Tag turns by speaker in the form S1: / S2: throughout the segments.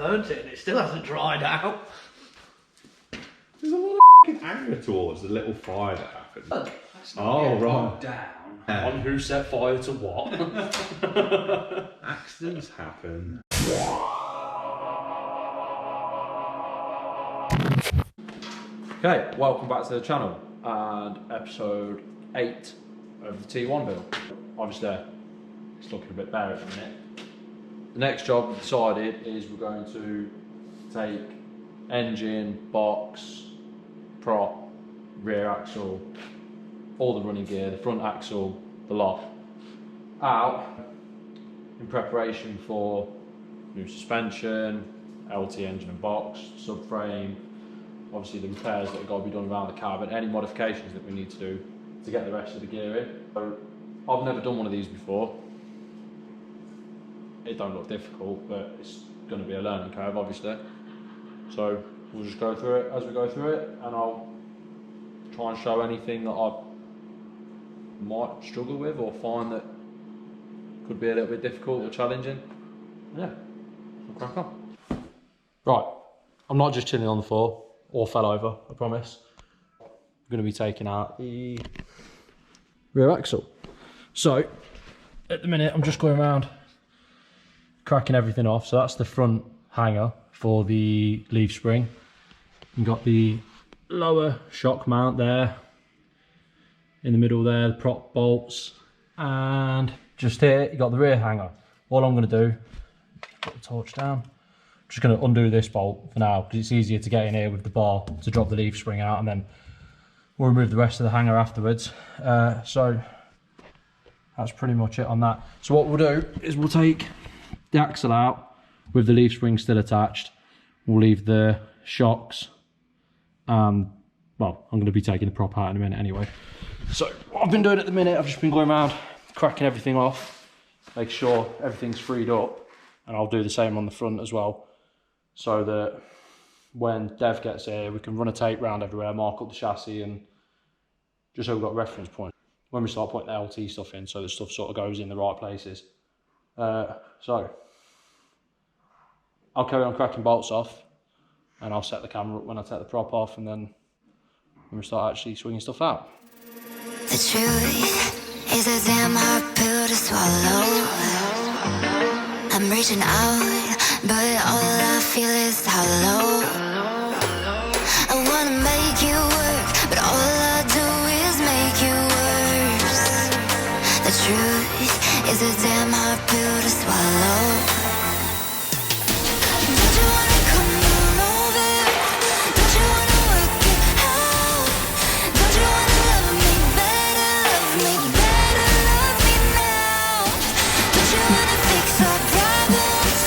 S1: burnt it and it still hasn't dried out.
S2: There's a lot of anger towards the little fire that happened.
S3: Oh,
S2: right.
S3: Down on who set fire to what.
S2: Accidents happen.
S3: Okay, welcome back to the channel and episode 8 of the T1 build. Obviously, it's looking a bit bare at the minute. The next job we decided is we're going to take engine, box, prop, rear axle, all the running gear, the front axle, the lot out in preparation for new suspension, LT engine and box, subframe, obviously the repairs that have got to be done around the car, but any modifications that we need to do to get the rest of the gear in. So I've never done one of these before. It don't look difficult, but it's going to be a learning curve, obviously. So we'll just go through it as we go through it, and I'll try and show anything that I might struggle with or find that could be a little bit difficult or challenging. Yeah, we'll crack on. Right, I'm not just chilling on the floor or fell over, I promise. I'm going to be taking out the rear axle. So at the minute I'm just going around cracking everything off. So that's the front hanger for the leaf spring. You've got the lower shock mount there, in the middle there, the prop bolts, and just here you got the rear hanger. All I'm going to do, put the torch down, just going to undo this bolt for now because it's easier to get in here with the bar to drop the leaf spring out, and then we'll remove the rest of the hanger afterwards. So that's pretty much it on that. So what we'll do is we'll take the axle out with the leaf spring still attached. We'll leave the shocks. Well, I'm going to be taking the prop out in a minute anyway. So what I've been doing at the minute, I've just been going around cracking everything off, make sure everything's freed up, and I'll do the same on the front as well, so that when Dev gets here we can run a tape round everywhere, mark up the chassis, and just so we've got a reference point when we start putting the LT stuff in, so the stuff sort of goes in the right places. So I'll carry on cracking bolts off, and I'll set the camera up when I take the prop off, and then when we start actually swinging stuff out.
S4: The truth is a damn hard pill to swallow. I'm reaching out, but all I feel is hollow. I wanna make you work, but all I do is make you worse. The truth is a damn hard pill to swallow. Don't you wanna come on over? Don't you wanna work it out? Don't you wanna love me better, love me better, love me now? Don't you wanna fix our problems?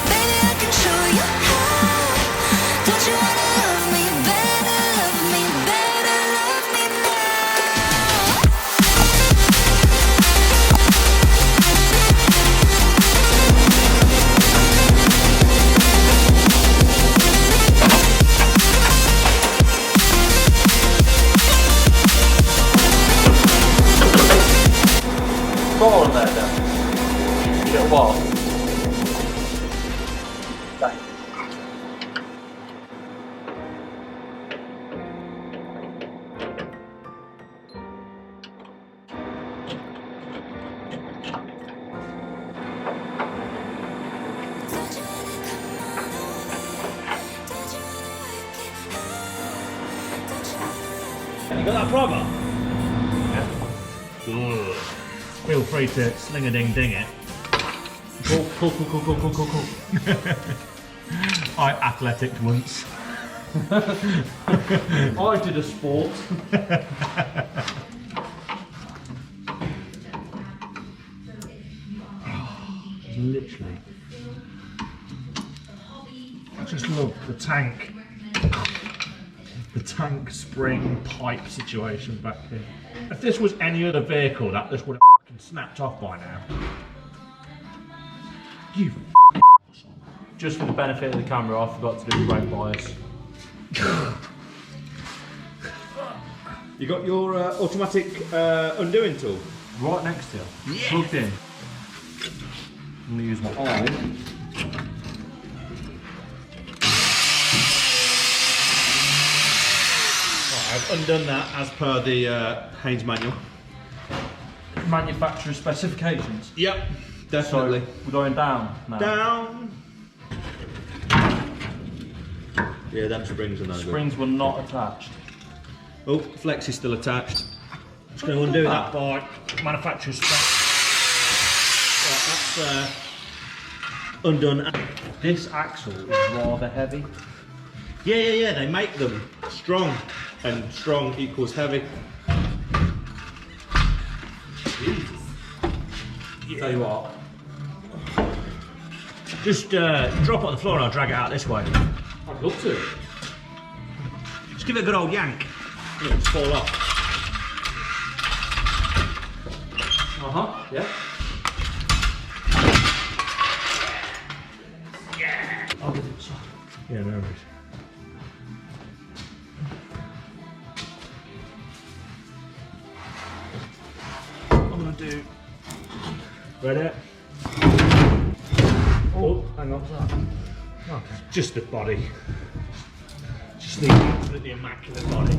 S4: Baby, I can show you how. Don't you wanna love me better, love me better, love me now?
S3: Ball on there, Dan. Little ball. Thanks.
S1: You got that proper? Yeah. Good. Feel free to sling a ding ding it. Cool. I athletic once.
S3: I did a sport.
S1: Literally. I just love the tank spring pipe situation back here. If this was any other vehicle, that this would have fucking snapped off by now. You
S3: Just for the benefit of the camera, I forgot to do the brake bias.
S2: You got your automatic undoing tool?
S3: Right next to you. Yeah. Plugged in. I'm going to use my arm
S2: I've undone that as per the Haynes manual.
S3: Manufacturer specifications.
S2: Yep, definitely.
S3: So we're going down now.
S2: Down. Yeah, them springs are no good.
S3: Springs were not attached.
S2: Oh, flex is still attached.
S1: Just going to undo that by manufacturer's spec.
S2: Right, that's undone.
S3: This axle is rather heavy.
S2: Yeah, they make them strong, and strong equals heavy.
S3: Tell you what,
S1: Just drop it on the floor and I'll drag it out this way.
S3: I'd love to.
S1: Just give it a good old yank. It'll just fall off.
S3: Yeah. I'll give it a shot.
S1: Yeah, no worries. I'm going to do... Ready? Oh, hang on, what's that? Okay, just the body. Just the absolutely immaculate body.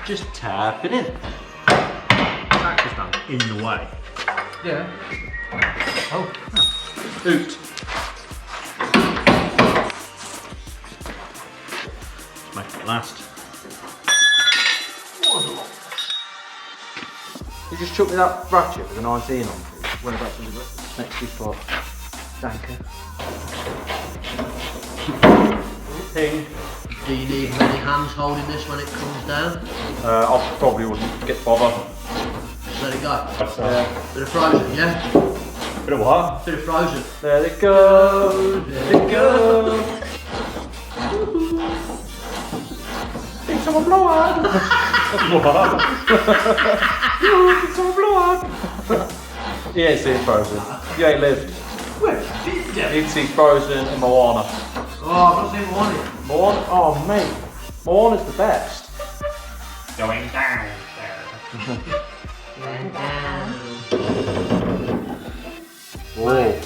S3: Just tap it in.
S1: That's just done in the way.
S3: Yeah. Oh. Oot.
S1: Make it last.
S3: You just chuck me that ratchet with a 19 on, please. When about to next to spot. Danker. Ping.
S5: Do you need many hands holding this when it comes down?
S3: I probably wouldn't get bothered.
S5: Just let it go.
S3: Yeah.
S5: Bit of frozen, yeah?
S3: Bit of what?
S5: Bit of frozen.
S3: There it goes. There it goes. Think someone blow out. What? Think someone blow out. You ain't seen Frozen. You ain't lived.
S5: Where did you?
S3: You'd see Frozen in Moana.
S5: Oh, I've not seen one yet.
S3: Moana? Oh, mate. Moana's the best.
S1: Going down there.
S3: Whoa.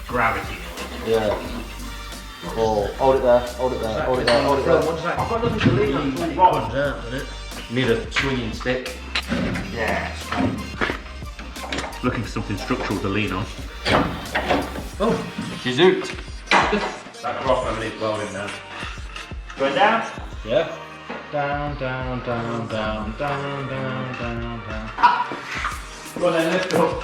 S1: Gravity.
S3: Yeah. Oh, hold it there, hold it there, hold it there, hold it there.
S5: I've got nothing to lean on when it comes out, doesn't it?
S3: Need a swinging stick.
S1: Yeah. Looking for something structural to lean on.
S5: Oh,
S3: She's out.
S1: That crossover needs welding now. Going down?
S3: Yeah. Down, down, down, down, down, down, down, down.
S1: Go on then, lift it up.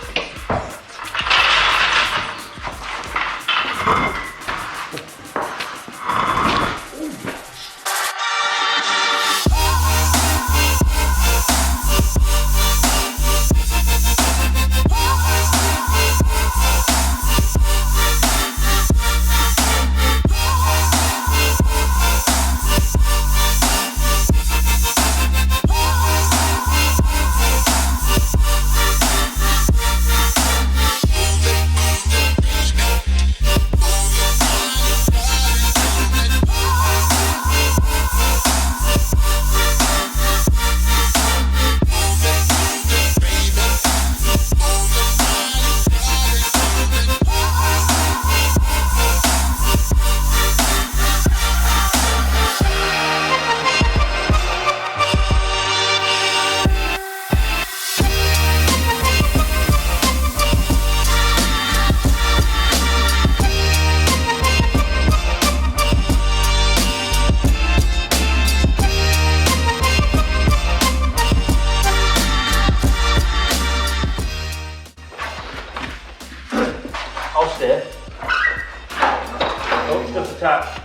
S3: Oh, stuff's attached.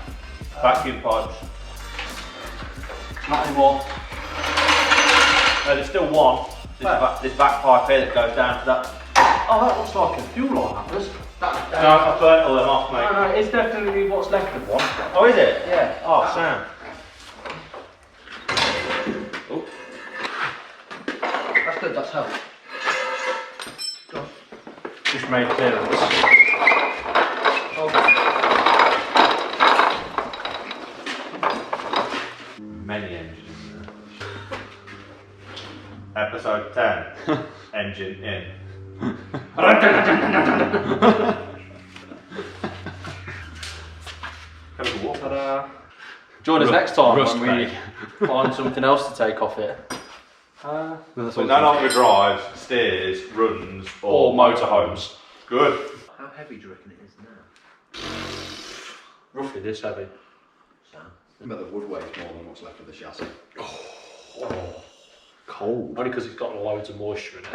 S3: Vacuum pipes.
S5: Not anymore.
S3: No, there's still one. This back pipe here that goes down to that.
S5: Oh, that looks like a fuel line, that does.
S3: No, I've burnt all them off, mate.
S5: No, it's definitely what's left of one.
S3: Oh, is it?
S5: Yeah.
S3: Oh, Sam. Oh.
S5: That's good, that's helped.
S3: Just made clearance. Many engines there. Episode 10. Engine in. Ta-da.
S5: Join us next time
S2: Rust
S5: when we find something else to take off it.
S2: So no longer drives, steers, runs,
S3: Or motorhomes.
S2: Good.
S5: How heavy do you reckon it is now?
S3: Roughly this heavy.
S6: But the wood weighs more than what's left of the chassis.
S2: Cold.
S3: Only because it's got loads of moisture in it.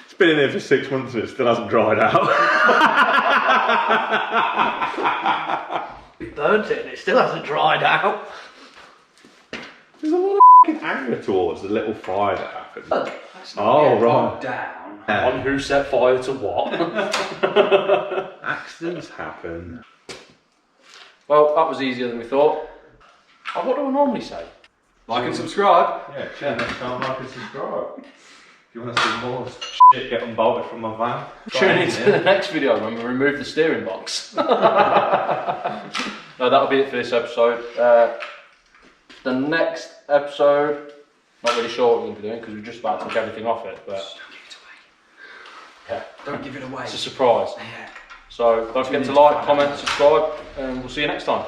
S2: It's been in there for 6 months and it still hasn't dried out.
S5: We burnt it and it still hasn't dried out.
S2: There's a lot of anger towards the little fire that happened.
S6: That's not
S2: Oh,
S6: getting
S2: right.
S6: down.
S3: On who set fire to what?
S2: Accidents happen.
S3: Well, that was easier than we thought. Oh, what do I normally say?
S6: Like and subscribe.
S2: Yeah, check next time, like and subscribe. If you want to see more shit get unbolted from my van,
S3: Tune into the next video when we remove the steering box. No, that'll be it for this episode. The next episode, not really sure what we're going to be doing because we just about took everything off it, but yeah,
S6: Don't give it away.
S3: it's a surprise.
S6: Yeah.
S3: So don't forget to like, comment, subscribe, and we'll see you next time.